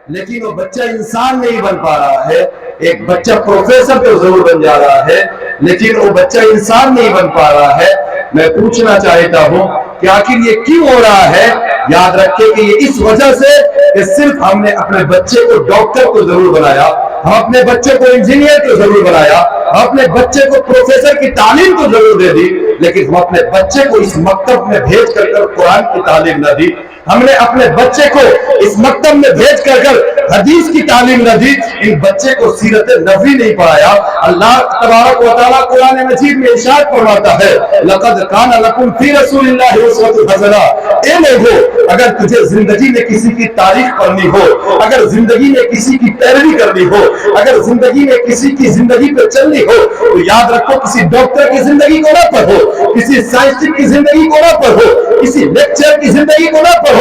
لیکن وہ بچہ انسان نہیں بن پا رہا ہے. ایک بچہ پروفیسر تو ضرور بن جا رہا ہے لیکن وہ بچہ انسان نہیں بن پا رہا ہے. میں پوچھنا چاہتا ہوں کہ آخر یہ کیوں ہو رہا ہے؟ یاد رکھیں کہ یہ اس وجہ سے کہ صرف ہم نے اپنے بچے کو ڈاکٹر کو ضرور بنایا, ہم اپنے بچے کو انجینئر کو ضرور بنایا, ہم اپنے بچے کو پروفیسر کی تعلیم کو ضرور دے دی, لیکن ہم اپنے بچے کو اس مکتب میں بھیج کر قرآن کی تعلیم نہ دی. ہم نے اپنے بچے کو اس مکتب میں بھیج کر حدیث کی تعلیم نہ دی. ان بچے کو سیرت نبوی نہیں پڑھایا. اللہ تبارک و تعالیٰ قرآن مجید میں ارشاد فرماتا ہے لقد کان لکم فی رسول اللہ اسوۃ حسنہ. اے لوگو, اگر تجھے زندگی میں کسی کی تاریخ پڑھنی ہو, اگر زندگی میں کسی کی پیروی کرنی ہو, اگر زندگی میں کسی کی زندگی پہ چلنی ہو تو یاد رکھو کسی ڈاکٹر کی زندگی کو نہ پڑھو, کسی سائنسٹسٹ کی زندگی کو نہ پڑھو, کسی لیکچر کی زندگی کو نہ پڑھو.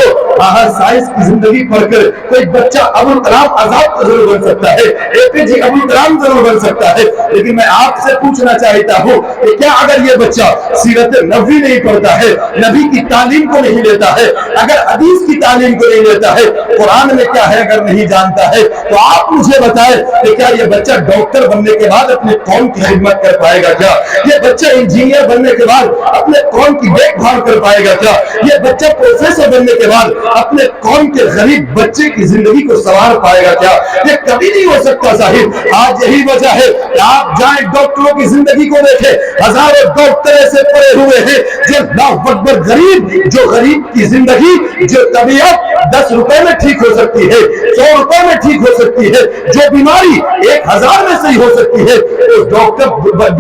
ہر سائنس کی زندگی پڑھ کر کوئی بچہ ابوالکلام آزاد تو ضرور بن سکتا ہے, اے پی جے ابوالکلام ضرور بن سکتا ہے, لیکن میں آپ سے پوچھنا چاہتا ہوں کہ کیا اگر یہ بچہ سیرت نبوی نہیں پڑھتا ہے, نبی کی تعلیم کو نہیں لیتا ہے, اگر حدیث کی تعلیم کو نہیں لیتا ہے, قرآن میں کیا ہے اگر نہیں جانتا ہے, تو آپ مجھے بتائیں کہ کیا یہ بچہ ڈاکٹر بننے کے بعد اپنے قوم کی خدمت کر پائے گا؟ کیا یہ بچہ انجینئر بننے کے بعد اپنے قوم کی دیکھ بھال کر پائے گا؟ کیا یہ بچہ پروفیسر بننے کے بعد اپنے قوم کے غریب بچے کی زندگی کو سنوار پائے گا؟ کیا یہ کبھی نہیں ہو سکتا صاحب. آج یہی وجہ ہے کہ آپ جائیں ڈاکٹروں کی زندگی کو دیکھیں, ہزاروں ڈاکٹر ایسے پڑے ہوئے ہیں جو اللہ اکبر غریب, جو غریب کی زندگی, جو طبیعت 10 روپے میں ٹھیک ہو سکتی ہے, 100 روپے میں ٹھیک ہو سکتی ہے, جو بیماری 1000 میں صحیح ہو سکتی ہے, تو ڈاکٹر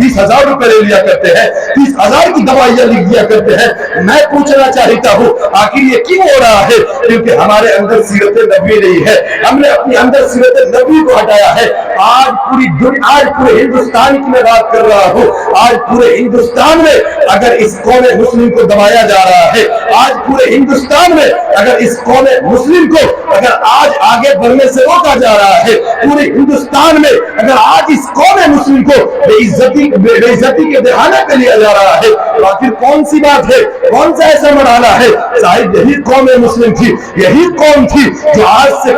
20,000 روپے لے لیا کرتے ہیں, 30,000 کی دوائیاں لکھ دیا کرتے ہیں. میں پوچھنا چاہتا ہوں آخر یہ کیوں ہو رہا ہے؟ کیونکہ ہمارے اندر سیرت نبوی نہیں ہے, ہم نے اپنے اندر سیرت نبوی کو ہٹایا ہے. آج پوری دنیا, آج پورے ہندوستان کی میں بات کر رہا ہوں, آج پورے ہندوستان میں اگر اس قوم مسلم کو دبایا جا رہا ہے, آج پورے ہندوستان میں اگر اس قوم مسلم کو اگر آج آگے بڑھنے سے روکا جا رہا ہے, پورے ہندوستان میں اگر آج اس قوم مسلم کو بے عزتی کے بہانے پہ لیا جا رہا ہے, تو آخر کون سی بات ہے, کون سا ایسا مرحلہ ہے؟ صاحب یہی قوم مسلم تھی, یہی قوم تھی جو آج سے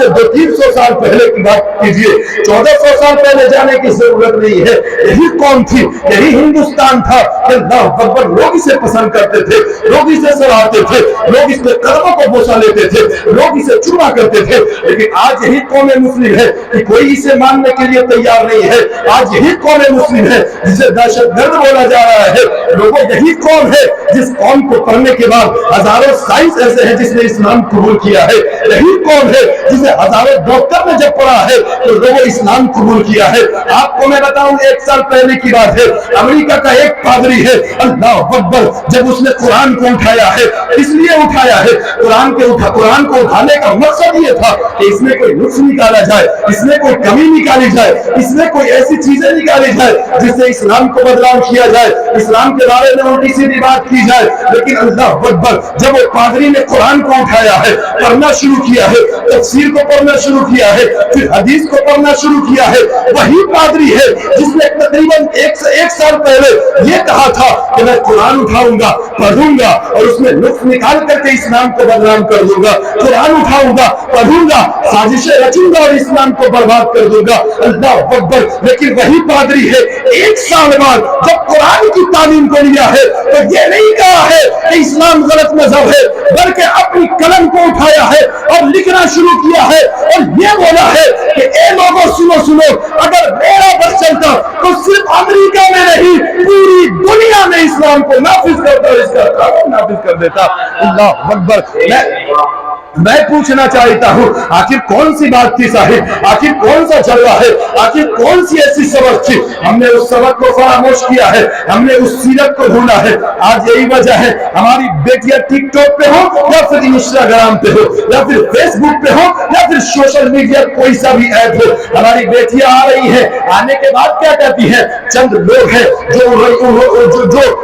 200-300 سال پہلے کی بات کیجئے, 1400 سال پہلے جانے کی ضرورت نہیں ہے, یہی قوم تھی, یہی ہندوستان تھا کہ اللہ اکبر لوگ اسے پسند کرتے تھے, لوگ اسے سراہتے تھے, لوگ اس کے قدموں کو بوسہ لیتے تھے, لوگ اسے چوما کرتے تھے. لیکن آج یہی قوم مسلم ہے کہ کوئی اسے ماننے کے لیے تیار نہیں ہے. آج یہی قوم مسلم ہے جسے دہشت گرد بولا جا رہا ہے. لوگوں یہی قوم ہے جس قوم کو پڑھنے کے بعد ہزاروں سائنس ایسے ہیں جس نے اسلام قبول کیا ہے. یہی قوم ہے جسے ہزاروں ڈاکٹر نے جب پڑھا ہے تو لوگوں اسلام قبول کیا ہے. آپ کو میں بتاؤں 1 سال پہلے کی بات ہے, امریکہ کا ایک پادری ہے, اللہ اکبر, جب اس نے قرآن کو اٹھایا ہے, اس لیے اٹھایا ہے, قرآن کو اٹھانے کا مقصد یہ تھا کہ اس میں کوئی نقص نکالا جائے, اس میں کوئی کمی نکالی جائے, اس میں کوئی ایسی چیزیں نکالی جائے جس سے اسلام کو بدنام کیا جائے, اسلام کے بارے میں الٹی سیدھی بات کی جائے. لیکن اللہ اکبر, جب وہ پادری نے قرآن کو اٹھایا ہے, پڑھنا شروع کیا ہے, تفسیر کو پڑھنا شروع کیا ہے, پھر حدیث کو پڑھنا شروع کیا ہے, وہی پادری ہے جس نے تقریباً 1 سال پہلے یہ کہا تھا کہ میں قرآن اٹھاؤں گا, پڑھوں گا اور اس میں نقص نکال کر کے اسلام کو بدنام کر دوں گا. قرآن اٹھاؤں گا, پڑھوں گا, سازشیں رچوں گا اور اسلام کو برباد کر دوں گا. اللہ اکبر. لیکن وہی پادری ہے 1 سال بعد جب قرآن کی تعلیم کو لیا ہے تو یہ نہیں کہا ہے کہ اسلام غلط مذہب ہے, بلکہ اپنی قلم کو اٹھایا ہے اور لکھنا شروع کیا ہے اور یہ بولا ہے کہ اے لوگوں سنو, اگر میرا بس چلتا تو صرف امریکہ میں نہیں پوری دنیا میں اسلام کو نافذ کرتا, اس کا قانون نافذ کر دیتا. اللہ اکبر. میں پوچھنا چاہتا ہوں آخر کون سی بات تھی صاحب, آخر کون سا جلوہ ہے, آخر کون سی ایسی سبق تھی؟ ہم نے اس سبق کو فراموش کیا ہے, ہم نے اس سیرت کو بھولا ہے. آج یہی وجہ ہے ہماری بیٹیاں ٹک ٹاک پہ ہو یا پھر انسٹاگرام پہ ہو یا پھر فیس بک پہ ہو یا پھر سوشل میڈیا کوئی سا بھی ایپ ہو, ہماری بیٹیاں آ رہی ہیں, آنے کے بعد کیا کہتی ہیں؟ چند لوگ ہیں جو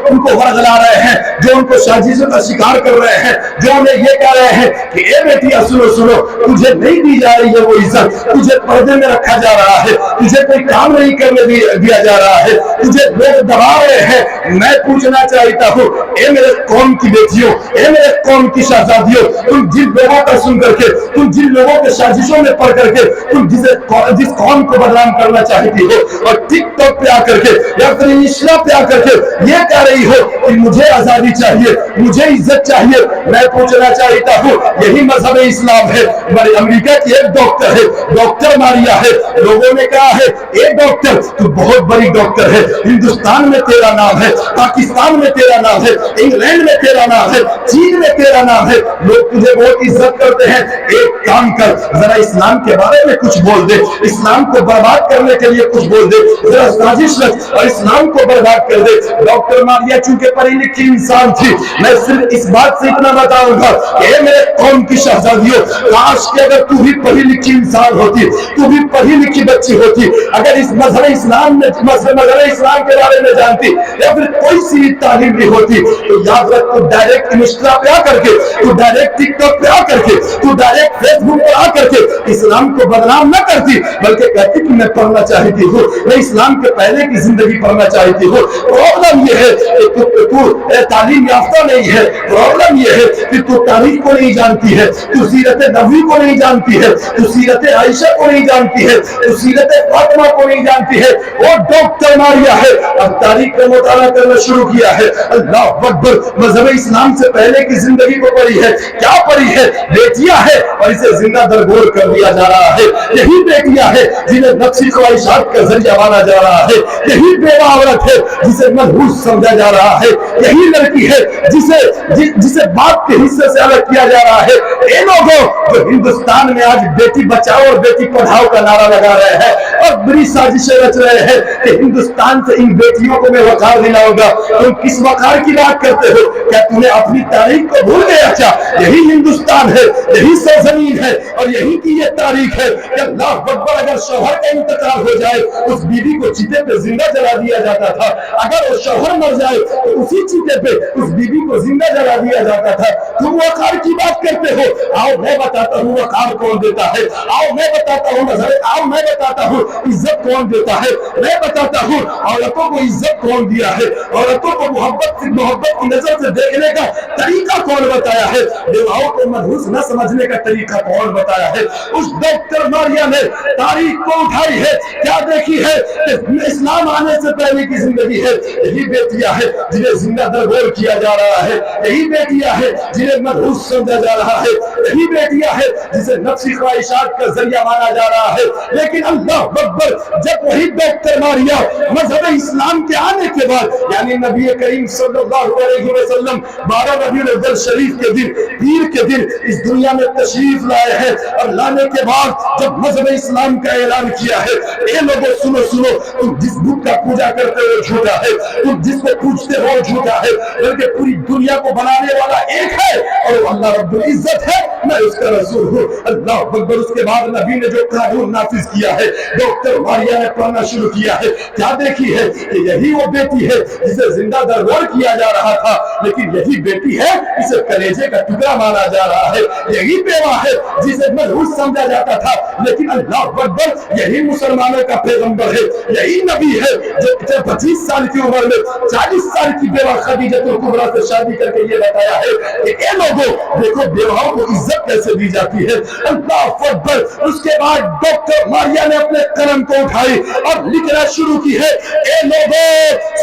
ان کو ورگلا رہے ہیں, جو ان کو سازشوں کا شکار کر رہے ہیں, جو انہیں یہ کہہ رہے ہیں کہ اے بیٹیا سنو سنو, تجھے نہیں دی جا رہی ہے وہ عزت, تجھے پردے میں رکھا جا رہا ہے, تجھے کوئی کام نہیں کرنے دیا جا رہا ہے, تجھے لوگ دبا رہے ہیں. میں پوچھنا چاہتا ہوں اے میرے قوم کی بیٹیوں, اے میرے قوم کی شہزادیوں, تم جن لوگوں کا سن کر کے, تم جن لوگوں کے سازشوں میں پڑھ کر کے تم جس قوم کو بدنام کرنا چاہتی ہو اور ٹک ٹاک پہ آ کر کے یا پھر انسٹا پہ آ کر کے یہ کہہ رہی ہو کہ مجھے آزادی چاہیے, مجھے عزت چاہیے, میں پوچھنا چاہتا ہوں یہی مذہب اسلام ہے. بڑے امریکہ کی ایک ڈاکٹر ہے, ڈاکٹر ماریا ہے, لوگوں نے کہا ہے اے ڈاکٹر تو بہت بڑی ڈاکٹر ہے, ہندوستان میں تیرا نام ہے, پاکستان میں تیرا نام ہے, انگلینڈ میں تیرا نام ہے, چین میں تیرا نام ہے, لوگ تجھے بہت عزت کرتے ہیں. ایک کام کر, ذرا اسلام کے بارے میں کچھ بول دے, اسلام کو برباد کرنے کے لیے کچھ بول دے, ذرا سازش رکھ اور اسلام کو برباد کر دے. ڈاکٹر ماریا چونکہ پڑھی لکھی انسان تھی, میں صرف اس بات سے اتنا بتاؤں گا کہ میرے قوم کی شہزادیوں, کاش کہ اگر تو بھی پڑھی لکھی انسان ہوتی, تو بھی پڑھی لکھی بچی ہوتی, اگر اس مذہب اسلام میں مذہب اسلام کے بارے میں جانتی یا پھر کوئی سی تعلیم بھی ہوتی, تو یاد رکھ تو ڈائریکٹ انسٹا پہ آ کر کے, تو ڈائریکٹ ٹک ٹاک پہ آ کر کے, تو ڈائریکٹ فیس بک پہ آ کر کے اسلام کو بدنام نہ کرتی, بلکہ کہتی کہ میں پڑھنا چاہتی ہوں, میں اسلام کے پہلے کی زندگی پڑھنا چاہتی ہوں. پرابلم یہ ہے کہ تو تعلیم یافتہ نہیں ہے, پرابلم یہ ہے کہ تو تاریخ کو نہیں جانتی ہے, تو سیرت نبوی کو نہیں جانتی ہے, تو سیرت عائشہ کو نہیں جانتی ہے, تو سیرت فاطمہ کو نہیں جانتی ہے. وہ ڈاکٹر ماریا ہے, اب تاریخ کا مطالعہ کرنا شروع کیا ہے. اللہ اکبر, مذہب اسلام سے پہلے کی زندگی کو پڑھی ہے, کیا پڑھی ہے؟ بیٹیاں ہے اور اسے زندہ درگور کر دیا جا رہا ہے. یہی بیٹیاں ہے جنہیں نفسی خواہشات کا ذریعہ مانا جا رہا ہے. یہی بیوہ عورت ہے جسے منحوس سمجھا جا رہا ہے. یہی لڑکی ہے جسے باپ کے حصے سے الگ کیا جا رہا ہے. اے لوگوں جو ہندوستان میں آج بیٹی بچاؤ اور بیٹی پڑھاؤ کا نعرہ لگا رہے ہیں اور بڑی سازشیں رچ رہے ہیں کہ ہندوستان سے ان بیٹیوں کو میں وقار دلاؤں گا, تم کس وقار کی بات کرتے ہو؟ کیا تمہیں اپنی تاریخ کو بھول گیا کیا؟ یہی ہندوستان ہے, یہی سرزمین ہے اور یہی کی یہ تاریخ ہے کہ اللہ اکبر, اگر شوہر کا انتقال ہو جائے اس بیوی کو چیتے پہ زندہ جلا دیا جاتا تھا, اگر وہ شوہر مر جائے تو اسی چیتے پہ اس بیوی کو زندہ جلا دیا جاتا تھا. تم وقار کی بات کرتے ہو, آؤ میں بتاتا ہوں وقار کون دیتا ہے, آؤ میں بتاتا ہوں نظر, آؤ میں بتاتا ہوں عزت کون دیتا ہے, میں بتاتا ہوں عورتوں کو عزت کون دیا ہے, عورتوں کو محبت کی نظر سے دیکھنے کا طریقہ کون بتایا ہے, بیواؤں کو منحوس نہ سمجھنے کا طریقہ کون بتایا ہے. اس ڈاکٹر ماریا نے تاریخ کو اٹھائی ہے, کیا دیکھی ہے کہ اسلام آنے سے پہلے کی زندگی ہے. یہی بیٹیاں ہے جنہیں زندہ درگور کیا جا رہا ہے, یہی بیٹیاں ہے جنہیں منحوس سمجھا جا رہا ہے, یہی بیٹیاں ہے جسے نفسی خواہشات کا ذریعہ مانا جا رہا ہے. لیکن اللہ اکبر, جب وہی ڈاکٹر ماریا مذہب اسلام کے آنے کے بعد یعنی نبی کریم صلی اللہ علیہ وسلم 12 ربیع الاول شریف کے دن, پیر کے دن اس دنیا میں تشریف لائے ہیں, اور لانے کے بعد جب مذہب اسلام کا اعلان کیا ہے, اے لوگوں سنو سنو, تم جس بت کا پوجا کرتے ہو جھوٹا ہے, تم جس کو پوجتے ہو جھوٹا ہے, بلکہ پوری دنیا کو بنانے والا ایک ہے اور وہ اللہ رب العزت ہے, میں اس کا رسول ہوں. اللہ اکبر. اس کے بعد نبی نے جو قانون نافذ کیا ہے, ڈاکٹر ماریا نے پڑھنا شروع کیا ہے, کیا دیکھی ہے کہ یہی وہ بیٹی ہے جسے زندہ درگور کیا جا رہا تھا, لیکن یہی بیٹی ہے جسے کلیجے کا ٹکڑا مانا جا رہا ہے. یہی بیوہ ہے جسے منحوس سمجھا جاتا تھا, لیکن اللہ اکبر یہی مسلمانوں کا پیغمبر ہے, یہی نبی ہے جو 25 سال کی عمر میں 40 سال کی بیوہ خدیجہ الکبریٰ سے شادی کر کے یہ بتایا ہے کہ اے لوگوں دیکھو بیواؤں کو عزت کیسے دی جاتی ہے. اللہ اکبر. اس کے بعد ڈاکٹر ماریا نے اپنے قلم کو اٹھائی اور لکھنا شروع کی ہے, اے لوگوں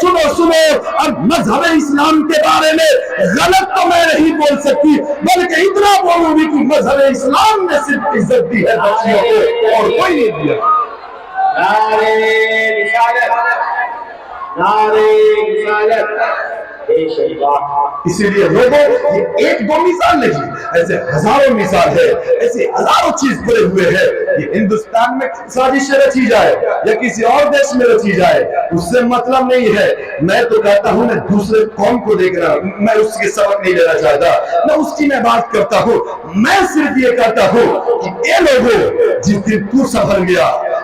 سنو سنو, اب مذہب اسلام کے بارے میں غلط تو میں نہیں بول سکتی, بلکہ اتنا بولوں گی کہ مذہب اسلام نے صرف عزت دی ہے بچیوں کو اور کوئی نہیں دیا. نعرہ رسالت, نعرہ رسالت. اسی لیے لوگوں یہ ایک دو مثال نہیں, ایسے ہزاروں مثال ہے, ایسے ہزاروں چیز پڑے ہوئے ہیں. یہ ہندوستان میں سازشیں رچی جائے یا کسی اور دیش میں رچی جائے اس سے مطلب نہیں ہے. میں تو کہتا ہوں میں دوسرے قوم کو دیکھ رہا ہوں, میں اس کے سبق نہیں لینا چاہتا, میں اس کی میں بات کرتا ہوں. میں صرف یہ کہتا ہوں کہ اے لوگوں جس دن تو سفر گیا,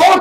2